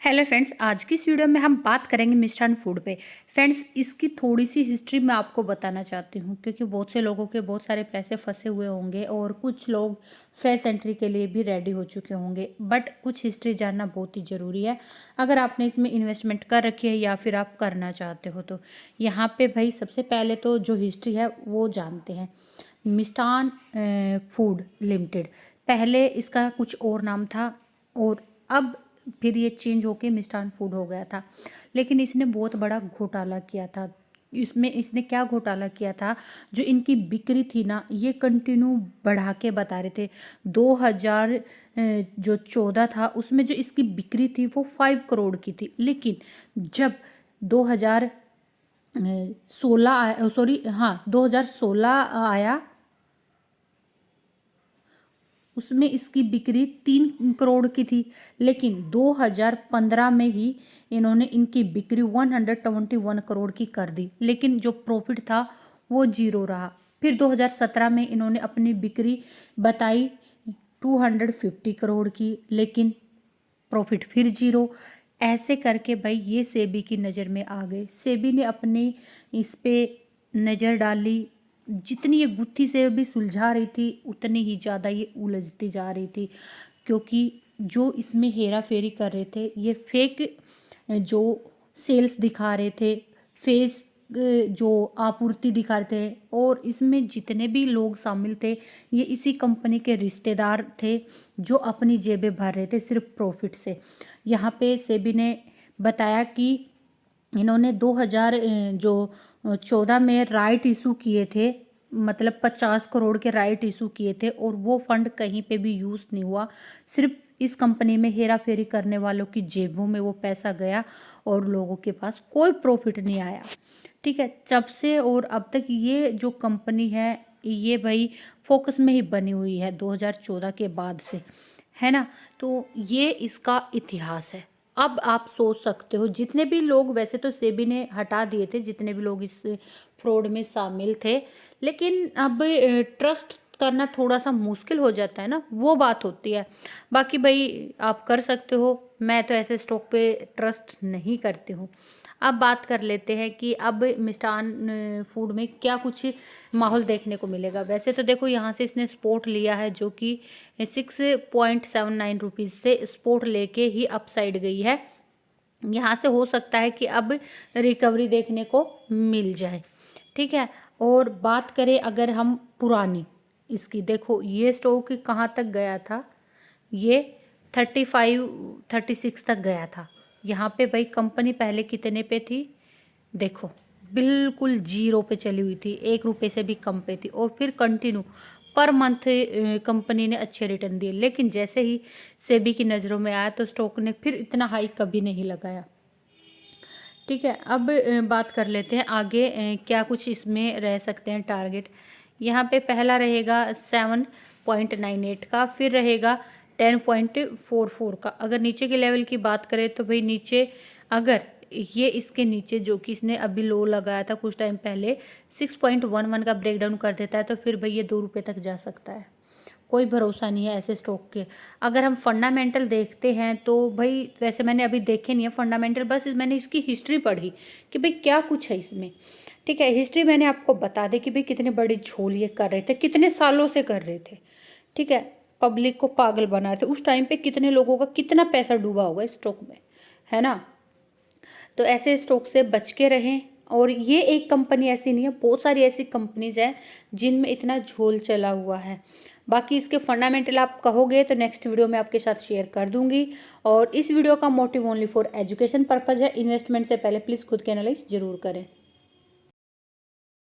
Hello friends, आज की इस वीडियो में हम बात करेंगे मिष्ठान फूड पे। फ्रेंड्स, इसकी थोड़ी सी हिस्ट्री मैं आपको बताना चाहती हूँ क्योंकि बहुत से लोगों के बहुत सारे पैसे फंसे हुए होंगे और कुछ लोग फ्रेश एंट्री के लिए भी रेडी हो चुके होंगे, बट कुछ हिस्ट्री जानना बहुत ही ज़रूरी है अगर आपने इसमें इन्वेस्टमेंट कर रखी है या फिर आप करना चाहते हो। तो यहाँ पे भाई सबसे पहले तो जो हिस्ट्री है वो जानते हैं। मिष्ठान फूड लिमिटेड, पहले इसका कुछ और नाम था और अब फिर ये चेंज होके मिष्ठान फूड हो गया था। लेकिन इसने बहुत बड़ा घोटाला किया था। इसमें इसने क्या घोटाला किया था, जो इनकी बिक्री थी ना ये कंटिन्यू बढ़ा के बता रहे थे। 2000 जो 14 था उसमें जो इसकी बिक्री थी वो 5 करोड़ की थी, लेकिन जब 2016 सॉरी हाँ 2016 आया उसमें इसकी बिक्री 3 करोड़ की थी। लेकिन 2015 में ही इन्होंने इनकी बिक्री 121 करोड़ की कर दी, लेकिन जो प्रॉफिट था वो जीरो रहा। फिर 2017 में इन्होंने अपनी बिक्री बताई 250 करोड़ की, लेकिन प्रॉफिट फिर जीरो। ऐसे करके भाई ये सेबी की नज़र में आ गए। सेबी ने अपनी इस पे नज़र डाली। जितनी ये गुत्थी से भी सुलझा रही थी उतनी ही ज़्यादा ये उलझती जा रही थी, क्योंकि जो इसमें हेरा फेरी कर रहे थे ये फेक जो सेल्स दिखा रहे थे, फेस जो आपूर्ति दिखा रहे थे, और इसमें जितने भी लोग शामिल थे ये इसी कंपनी के रिश्तेदार थे जो अपनी जेबें भर रहे थे सिर्फ प्रॉफिट से। यहाँ पे सेबी ने बताया कि इन्होंने 2014 में राइट इशू किए थे, मतलब 50 करोड़ के राइट इशू किए थे, और वो फंड कहीं पे भी यूज़ नहीं हुआ। सिर्फ इस कंपनी में हेरा फेरी करने वालों की जेबों में वो पैसा गया और लोगों के पास कोई प्रॉफिट नहीं आया। ठीक है, तब से और अब तक ये जो कंपनी है ये भाई फोकस में ही बनी हुई है 2014 के बाद से, है ना। तो ये इसका इतिहास है। अब आप सोच सकते हो जितने भी लोग, वैसे तो सेबी ने हटा दिए थे जितने भी लोग इस फ्रॉड में शामिल थे, लेकिन अब ट्रस्ट करना थोड़ा सा मुश्किल हो जाता है ना, वो बात होती है। बाकी भाई आप कर सकते हो, मैं तो ऐसे स्टॉक पे ट्रस्ट नहीं करती हूँ। अब बात कर लेते हैं कि अब मिष्ठान फूड में क्या कुछ माहौल देखने को मिलेगा। वैसे तो देखो यहाँ से इसने स्पोर्ट लिया है जो कि 6.79 रुपीज़ से स्पोर्ट लेके ही अपसाइड गई है। यहाँ से हो सकता है कि अब रिकवरी देखने को मिल जाए। ठीक है, और बात करें अगर हम पुरानी इसकी, देखो ये स्टॉक कहाँ तक गया था, ये 35-36 तक गया था। यहाँ पे भाई कंपनी पहले कितने पे थी, देखो बिल्कुल जीरो पे चली हुई थी, 1 रुपये से भी कम पे थी, और फिर कंटिन्यू पर मंथ कंपनी ने अच्छे रिटर्न दिए। लेकिन जैसे ही सेबी की नज़रों में आया तो स्टॉक ने फिर इतना हाई कभी नहीं लगाया। ठीक है, अब बात कर लेते हैं आगे क्या कुछ इसमें रह सकते हैं टारगेट। यहाँ पे पहला रहेगा 7.98 का, फिर रहेगा 10.44 का। अगर नीचे के लेवल की बात करें तो भाई नीचे, अगर ये इसके नीचे जो कि इसने अभी लो लगाया था कुछ टाइम पहले 6.11 का ब्रेकडाउन कर देता है तो फिर भाई ये 2 रुपये तक जा सकता है। कोई भरोसा नहीं है ऐसे स्टॉक के। अगर हम फंडामेंटल देखते हैं तो भाई वैसे मैंने अभी देखे नहीं है फंडामेंटल, बस मैंने इसकी हिस्ट्री पढ़ी कि भाई क्या कुछ है इसमें। ठीक है, हिस्ट्री मैंने आपको बता दी कि भाई कितने बड़े झोल ये कर रहे थे, कितने सालों से कर रहे थे। ठीक है, पब्लिक को पागल बना रहे थे। उस टाइम पे कितने लोगों का कितना पैसा डूबा होगा इस स्टॉक में, है ना। तो ऐसे स्टॉक से बच के रहें। और ये एक कंपनी ऐसी नहीं है, बहुत सारी ऐसी कंपनीज हैं जिनमें इतना झोल चला हुआ है। बाकी इसके फंडामेंटल आप कहोगे तो नेक्स्ट वीडियो में आपके साथ शेयर कर दूंगी। और इस वीडियो का motive only for education purpose है। इन्वेस्टमेंट से पहले प्लीज़ खुद के एनालाइज जरूर करें।